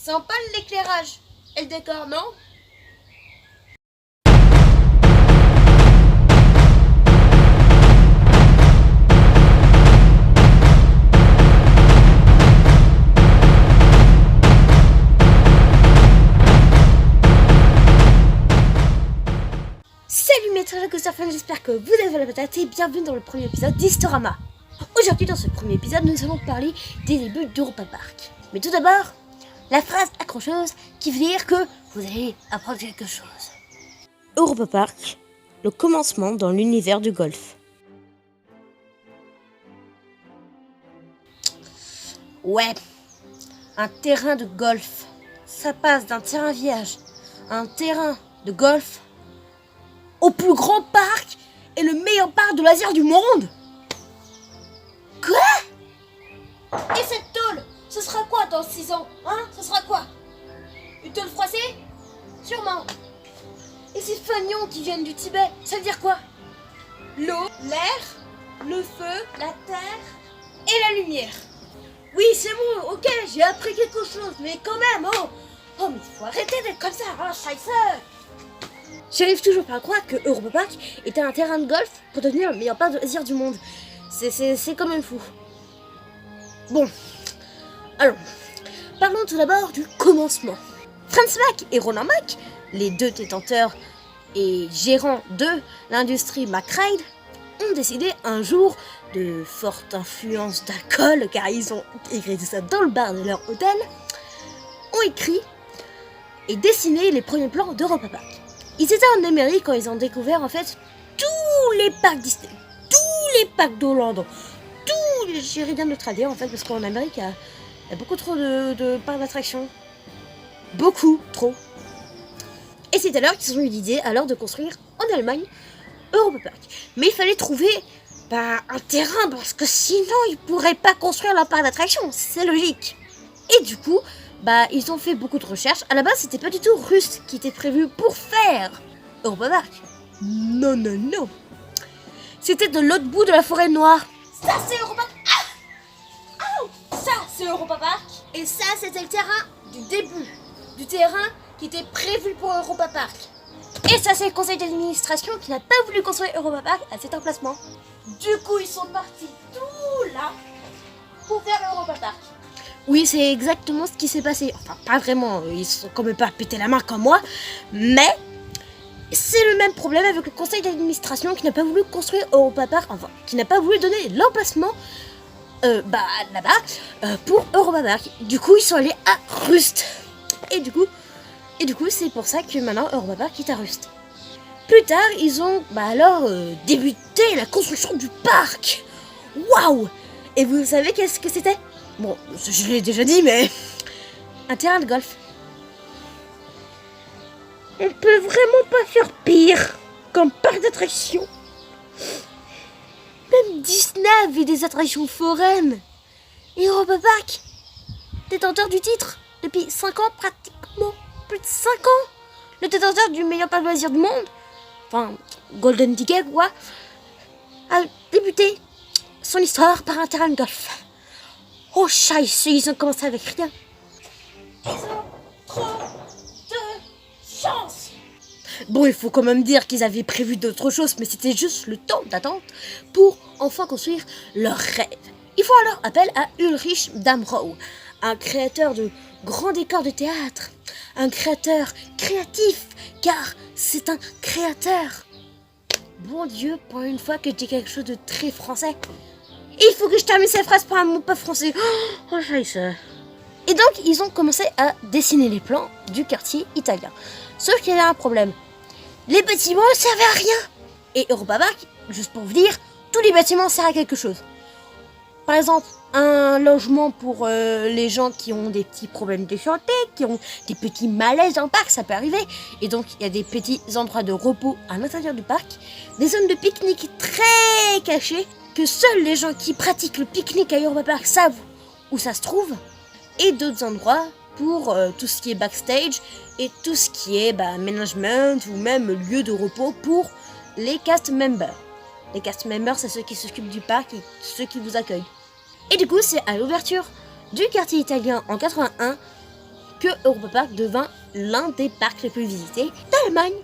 Sympa l'éclairage et le décor, non? Salut mes très fans, j'espère que vous avez la patate et bienvenue dans le premier épisode d'Historama. Aujourd'hui dans ce premier épisode nous allons parler des débuts d'Europa Park. Mais tout d'abord, la phrase accrocheuse qui veut dire que vous allez apprendre quelque chose. Europa Park, le commencement dans l'univers du golf. Ouais, un terrain de golf, ça passe d'un terrain vierge à un terrain de golf au plus grand parc et le meilleur parc de loisirs du monde. Quoi? Et cette tôle, ce sera quoi dans 6 ans? Hein? Ce sera quoi? Une tôle froissée? Sûrement. Et ces fanions qui viennent du Tibet, ça veut dire quoi? L'eau, l'air, le feu, la terre et la lumière. Oui, c'est bon, ok, j'ai appris quelque chose, mais quand même, oh mais faut arrêter d'être comme ça, hein, scheisse. J'arrive toujours pas à croire que Europa Park était un terrain de golf pour devenir le meilleur parc de loisirs du monde. C'est quand même fou. Bon, alors, parlons tout d'abord du commencement. Franz Mack et Roland Mack, les deux détenteurs et gérants de l'industrie McRae, ont décidé un jour de forte influence d'alcool, car ils ont écrit tout ça dans le bar de leur hôtel, ont écrit et dessiné les premiers plans d'Europa Park. Ils étaient en Amérique quand ils ont découvert en fait tous les parcs Disney, tous les parcs d'Orlando, j'ai rien d'autre à dire en fait parce qu'en Amérique il y a beaucoup trop de parcs d'attractions. Beaucoup trop. Et c'est alors qu'ils ont eu l'idée alors de construire en Allemagne Europa Park. Mais il fallait trouver un terrain parce que sinon ils pourraient pas construire leur parc d'attractions, c'est logique. Et du coup, ils ont fait beaucoup de recherches. À la base, c'était pas du tout Rust qui était prévu pour faire Europa Park. Non. C'était de l'autre bout de la forêt noire. Ça, c'est Europa Park. Ça, c'est Europa Park. Et ça, c'était le terrain du début. Du terrain qui était prévu pour Europa Park. Et ça, c'est le conseil d'administration qui n'a pas voulu construire Europa Park à cet emplacement. Du coup, ils sont partis tout là pour faire Europa Park. Oui, c'est exactement ce qui s'est passé. Enfin, pas vraiment, ils sont quand même pas pété la main comme moi, mais c'est le même problème avec le conseil d'administration qui n'a pas voulu construire Europa Park, enfin, qui n'a pas voulu donner l'emplacement là-bas pour Europa Park. Du coup, ils sont allés à Rust. Et du coup, c'est pour ça que maintenant Europa Park est à Rust. Plus tard, ils ont débuté la construction du parc. Waouh! Et vous savez qu'est-ce que c'était? Bon, je l'ai déjà dit, mais un terrain de golf. On peut vraiment pas faire pire comme parc d'attractions. Même Disney avait des attractions foraines. Et Europa Park, détenteur du titre depuis 5 ans pratiquement, plus de 5 ans, le détenteur du meilleur parc de loisirs du monde, enfin Golden Ticket quoi, a débuté son histoire par un terrain de golf. Oh scheisse, ils ont commencé avec rien. Ils ont trop de chance. Bon, il faut quand même dire qu'ils avaient prévu d'autres choses, mais c'était juste le temps d'attente pour enfin construire leur rêve. Ils font alors appel à Ulrich Damrow, un créateur de grands décors de théâtre, un créateur créatif, car c'est un créateur. Bon Dieu, pour une fois que je dis quelque chose de très français. Il faut que je termine cette phrase par un mot pas français. Oh, scheisse. Et donc, ils ont commencé à dessiner les plans du quartier italien. Sauf qu'il y avait un problème. Les bâtiments ne servaient à rien. Et Europa Park, juste pour vous dire, tous les bâtiments servent à quelque chose. Par exemple, un logement pour les gens qui ont des petits problèmes de santé, qui ont des petits malaises dans le parc, ça peut arriver. Et donc, il y a des petits endroits de repos à l'intérieur du parc. Des zones de pique-nique très cachées, que seuls les gens qui pratiquent le pique-nique à Europa Park savent où ça se trouve, et d'autres endroits pour tout ce qui est backstage et tout ce qui est management ou même lieu de repos pour les cast members. Les cast members, c'est ceux qui s'occupent du parc et ceux qui vous accueillent. Et du coup, c'est à l'ouverture du quartier italien en 81 que Europa Park devint l'un des parcs les plus visités d'Allemagne.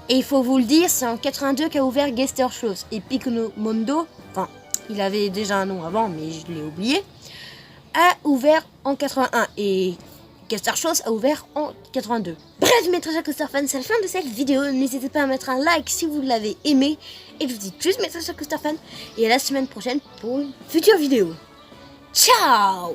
Et il faut vous le dire, c'est en 82 qu'a ouvert Geisterschloss. Et Piccolo Mondo, enfin, il avait déjà un nom avant, mais je l'ai oublié, a ouvert en 81. Et Geisterschloss a ouvert en 82. Bref, mes très chers Coasterfans, c'est la fin de cette vidéo. N'hésitez pas à mettre un like si vous l'avez aimé. Et je vous dis tchuss, mes très chers Coasterfans. Et à la semaine prochaine pour une future vidéo. Ciao!